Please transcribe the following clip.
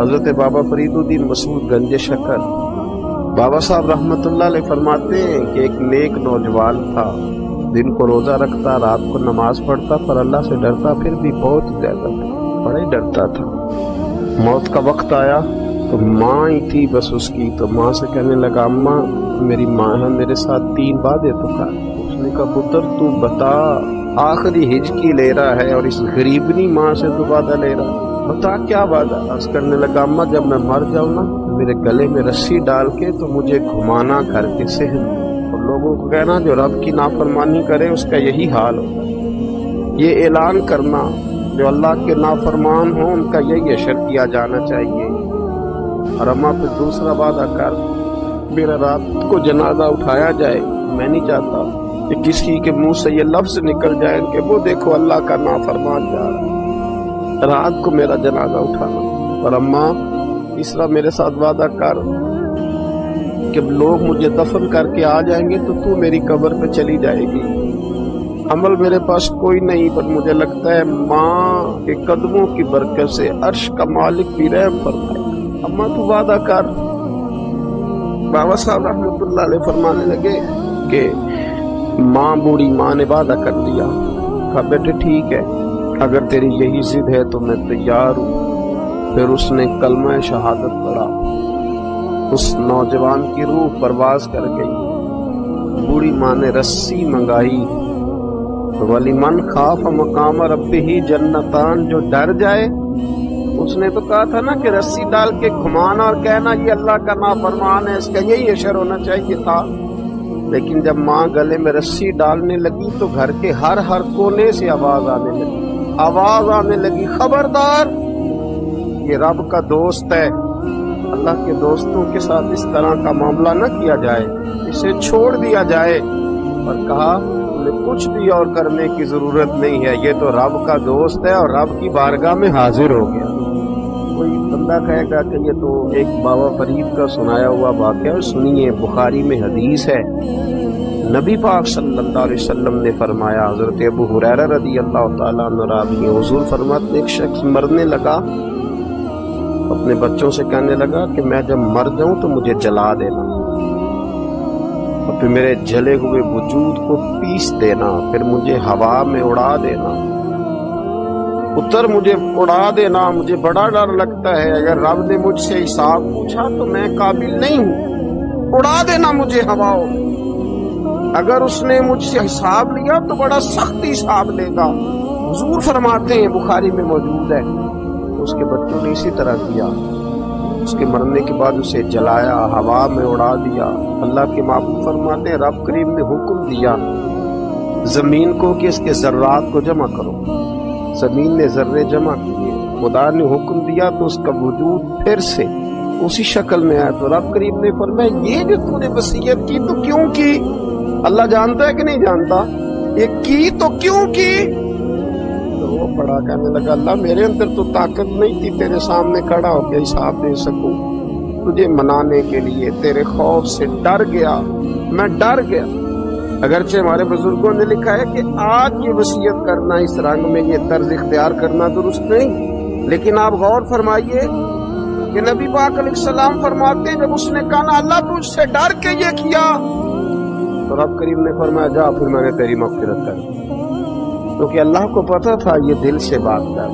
حضرت بابا فریدالدین مسعود گنج شکر بابا صاحب رحمتہ اللہ علیہ فرماتے ہیں کہ ایک نیک نوجوان تھا، دن کو روزہ رکھتا، رات کو نماز پڑھتا، پر اللہ سے ڈرتا پھر بھی بہت زیادہ تھا، بڑا ہی ڈرتا تھا۔ موت کا وقت آیا تو ماں ہی تھی بس اس کی، تو ماں سے کہنے لگا اماں میری ماں ہے، میرے ساتھ 3 وعدے تو کر۔ اس نے کہا پتر تو بتا، آخری ہجکی لے رہا ہے اور اس غریبنی ماں سے تو وعدہ لے رہا، بتا کیا وعدہ؟ عرض کرنے لگا اماں جب میں مر جاؤں نا میرے گلے میں رسی ڈال کے تو مجھے گھمانا گھر کے صحن، اور لوگوں کو کہنا جو رب کی نافرمانی کرے اس کا یہی حال ہوگا، یہ اعلان کرنا جو اللہ کے نافرمان ہوں ان کا یہی اشر کیا جانا چاہیے۔ اور اماں پھر دوسرا وعدہ کر، میرا رات کو جنازہ اٹھایا جائے، میں نہیں چاہتا کہ کسی کے منہ سے یہ لفظ نکل جائے کہ وہ دیکھو اللہ کا نافرمان جا رہا ہے، رات کو میرا جنازہ اٹھانا۔ اور اماں تیسرا میرے ساتھ وعدہ کر کہ لوگ مجھے دفن کر کے آ جائیں گے تو میری قبر پہ چلی جائے گی، عمل میرے پاس کوئی نہیں، پر مجھے لگتا ہے ماں کے قدموں کی برکت سے عرش کا مالک بھی رحم فرمائے، اماں تو وعدہ کر۔ بابا صاحب رحمۃ اللہ علیہ فرمانے لگے کہ ماں بوڑھی ماں نے وعدہ کر لیا، کہا بیٹے ٹھیک ہے اگر تیری یہی ضد ہے تو میں تیار ہوں۔ پھر اس نے کلمہ شہادت پڑھا، اس نوجوان کی روح پرواز کر گئی۔ بوڑھی ماں نے رسی منگائی، وَلِمَنْ خَافَ مَقَامَ رَبِّهِ جَنَّتَانِ، جو ڈر جائے، اس نے تو کہا تھا نا کہ رسی ڈال کے گھمانا اور کہنا یہ اللہ کا نافرمان ہے، اس کا یہی اشر ہونا چاہیے تھا، لیکن جب ماں گلے میں رسی ڈالنے لگی تو گھر کے ہر کونے سے آواز آنے لگی خبردار یہ رب کا دوست ہے، اللہ کے دوستوں کے ساتھ اس طرح کا معاملہ نہ کیا جائے، اسے چھوڑ دیا جائے۔ اور کہا تمہیں کچھ بھی اور کرنے کی ضرورت نہیں ہے، یہ تو رب کا دوست ہے اور رب کی بارگاہ میں حاضر ہو گیا۔ کوئی بندہ کہے گا کہ یہ تو ایک بابا فرید کا سنایا ہوا واقعہ، سنیے بخاری میں حدیث ہے، نبی پاک صلی اللہ علیہ وسلم نے فرمایا، حضرت ابو ہریرہ رضی اللہ تعالیٰ عنہ راوی، حضور فرماتے ایک شخص مرنے لگا، اپنے بچوں سے کہنے لگا کہ میں جب مر جاؤں تو مجھے جلا دینا، اور پھر میرے جلے ہوئے وجود کو پیس دینا، پھر مجھے ہوا میں اڑا دینا، مجھے اڑا دینا، مجھے بڑا ڈر لگتا ہے، اگر رب نے مجھ سے حساب پوچھا تو میں قابل نہیں ہوں، اڑا دینا مجھے ہواؤں میں، اگر اس نے مجھ سے حساب لیا تو بڑا سخت حساب لے گا۔ حضور فرماتے ہیں بخاری میں موجود ہے، اس کے بچوں نے اسی طرح کیا، اس کے مرنے کے بعد اسے جلایا، ہوا میں اڑا دیا۔ اللہ کے محبوب فرماتے ہیں رب کریم نے حکم دیا زمین کو کہ اس کے ذرات کو جمع کرو، زمین نے ذرے جمع کیے، خدا نے حکم دیا تو اس کا وجود پھر سے اسی شکل میں آیا، تو رب کریم نے فرمایا یہ جو تو نے وصیت کی تو کیوں کی؟ اللہ جانتا ہے کہ نہیں جانتا؟ یہ کی تو کیوں کی؟ تو وہ بڑا کہنے لگا اللہ میرے اندر تو طاقت نہیں تھی تیرے سامنے کھڑا ہو کے حساب دے سکوں، تجھے منانے کے لیے تیرے خوف سے ڈر گیا، میں ڈر گیا۔ اگرچہ ہمارے بزرگوں نے لکھا ہے کہ آج یہ وصیت کرنا، اس رنگ میں یہ طرز اختیار کرنا درست نہیں، لیکن آپ غور فرمائیے کہ نبی پاک علیہ السلام فرماتے ہیں جب اس نے کہا نا اللہ تجھ سے ڈر کے یہ کیا، تو رب کریم نے فرمایا جا پھر میں نے تیری مغفرت کر دی، کیونکہ اللہ کو پتا تھا یہ دل سے بات کر،